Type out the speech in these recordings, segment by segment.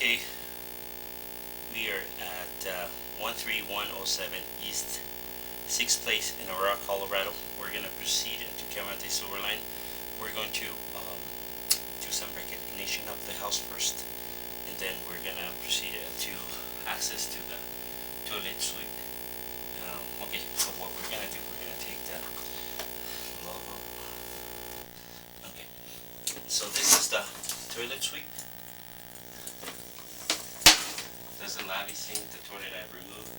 Okay, we are at 13107 East 6th Place in Aurora, Colorado. We're going to proceed into Camarate Silver Line. We're going to do some recognition of the house first, and then we're going to proceed to access to the toilet suite. Okay, so what we're going to do, we're going to take the logo. Okay, so this is the toilet suite. This is the lavy sink, the toilet I've removed.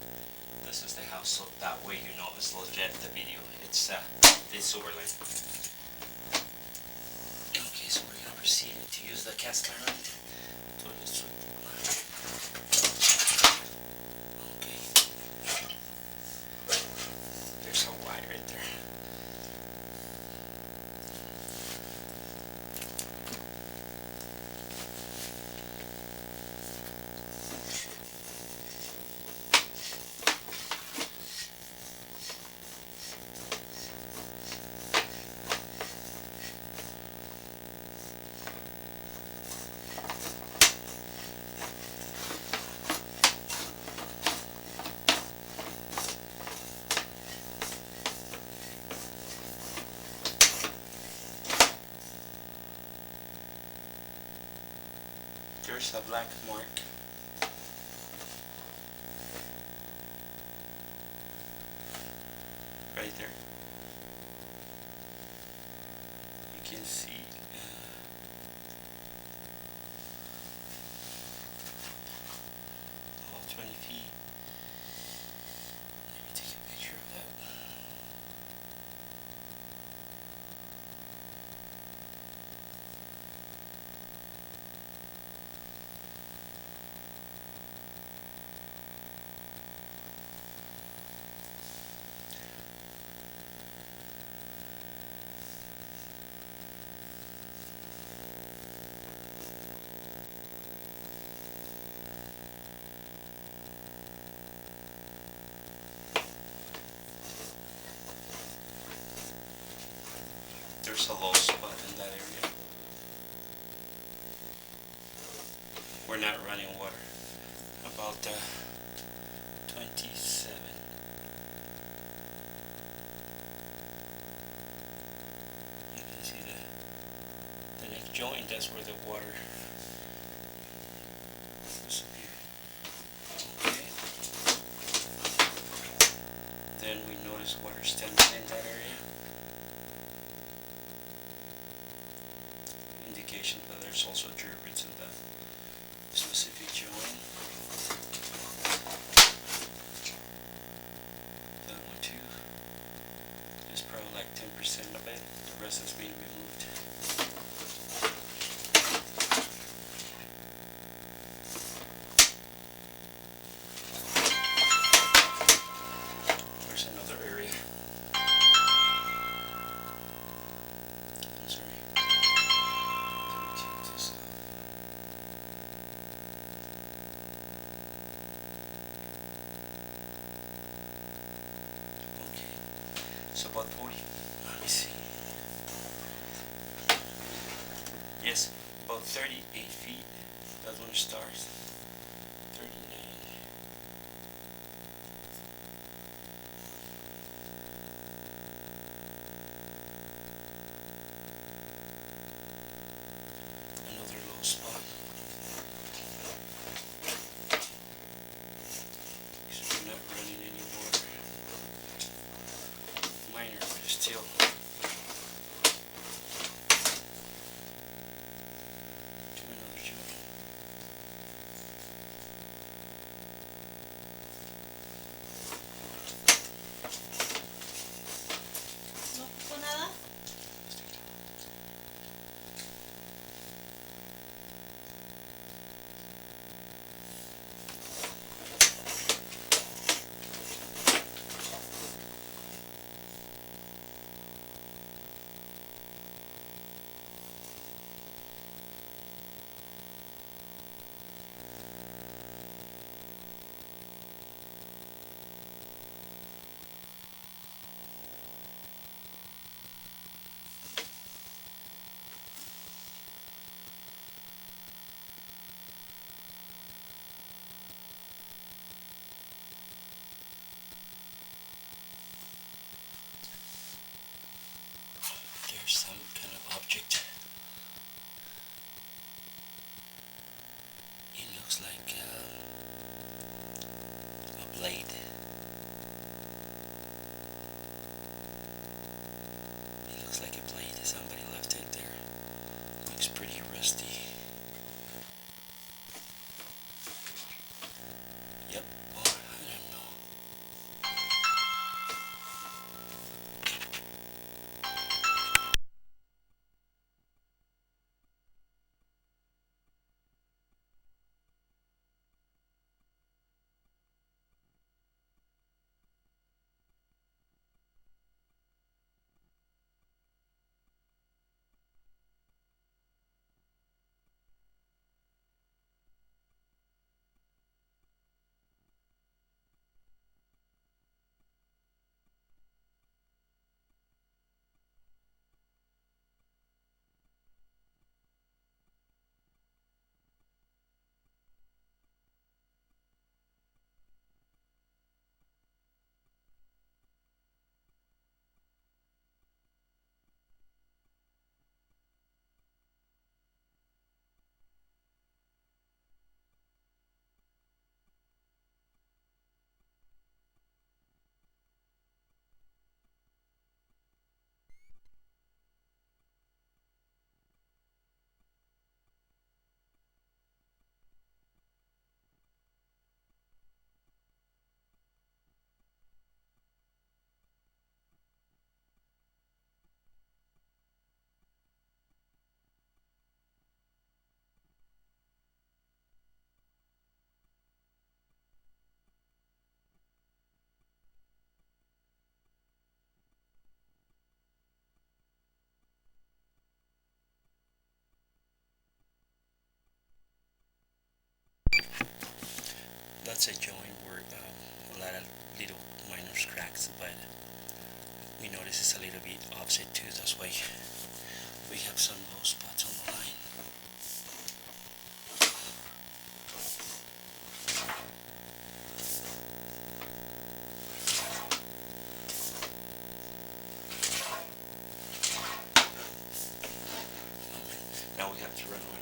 This is the house, so that way you know it's legit, the video. It's this Silver Line. Okay, so we're gonna proceed to use the cast iron toilet suite. Okay. There's a wire right there. There's a black mark. Right there. You can see about 20 feet. Let me take a picture of that. There's a low spot in that area. We're not running water. About 27. You can see the next joint, that's where the water disappears. Okay. Then we notice water standing in that area. Indication that there's also gerbils in that specific joint. That one too. There's probably like 10% of it. The rest is being removed. There's another area. I'm sorry. Let me take this off. Okay. So about 40. Let me see. Yes, about 38 feet. That's when it starts. 39. Another low spot. So we're not running any water. Minor, but still. Do another joint. ¿No ocupo nada? outside joint were a lot of little minor cracks, but we notice it's a little bit offset too. That's why we have some low spots on the line. Now we have to run wire.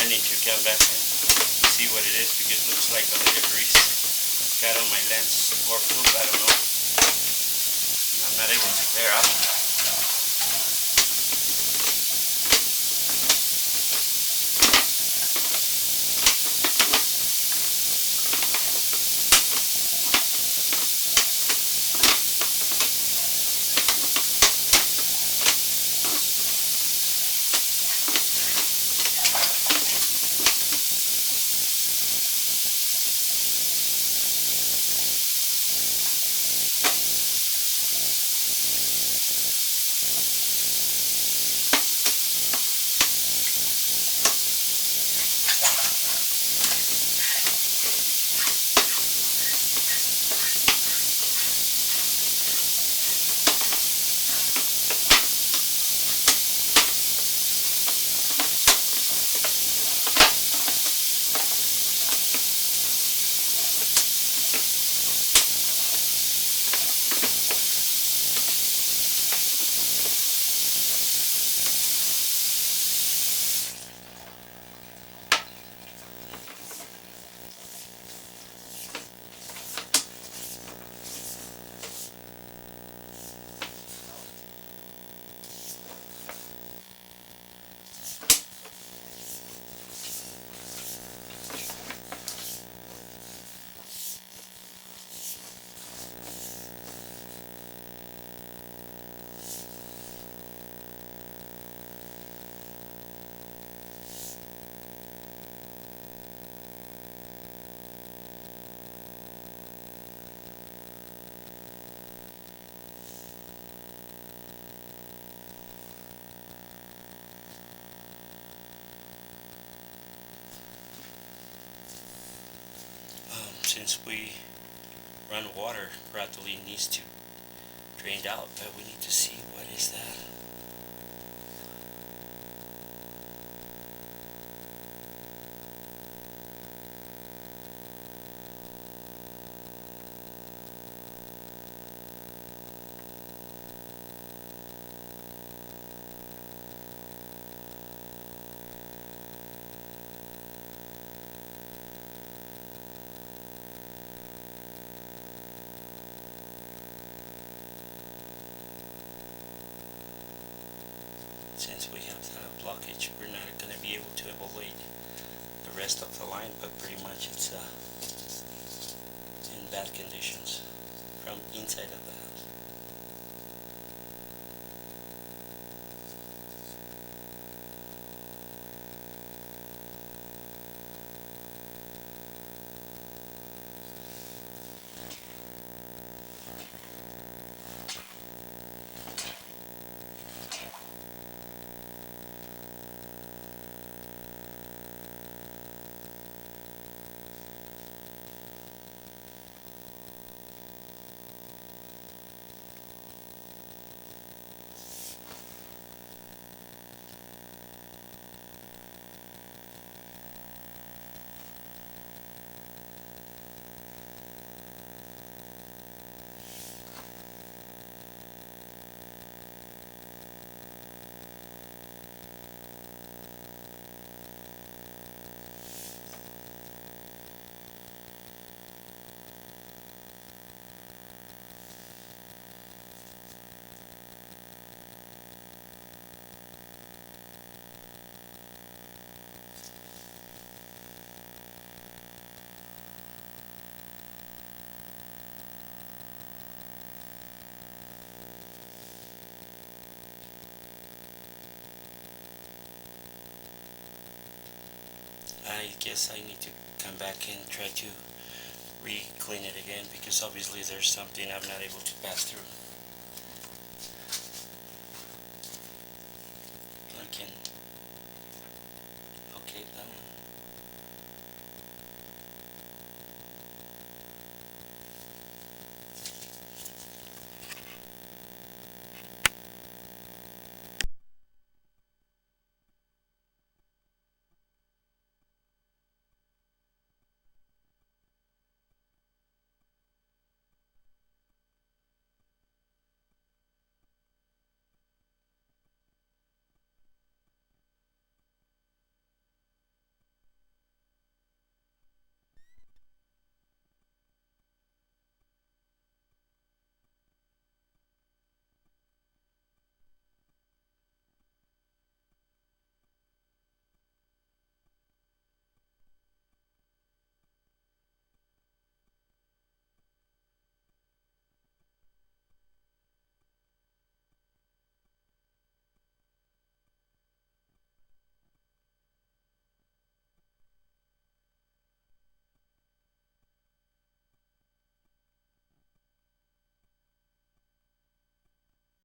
I need to come back and see what it is because it looks like a little grease got on my lens or poop, I don't know. And I'm not able to clear up. Since we run water, gradually needs to drain out, but we need to see what is that. Since we have the blockage, we're not going to be able to evaluate the rest of the line, but pretty much it's in bad conditions from inside of the house. I guess I need to come back and try to re-clean it again, because obviously there's something I'm not able to pass through. I can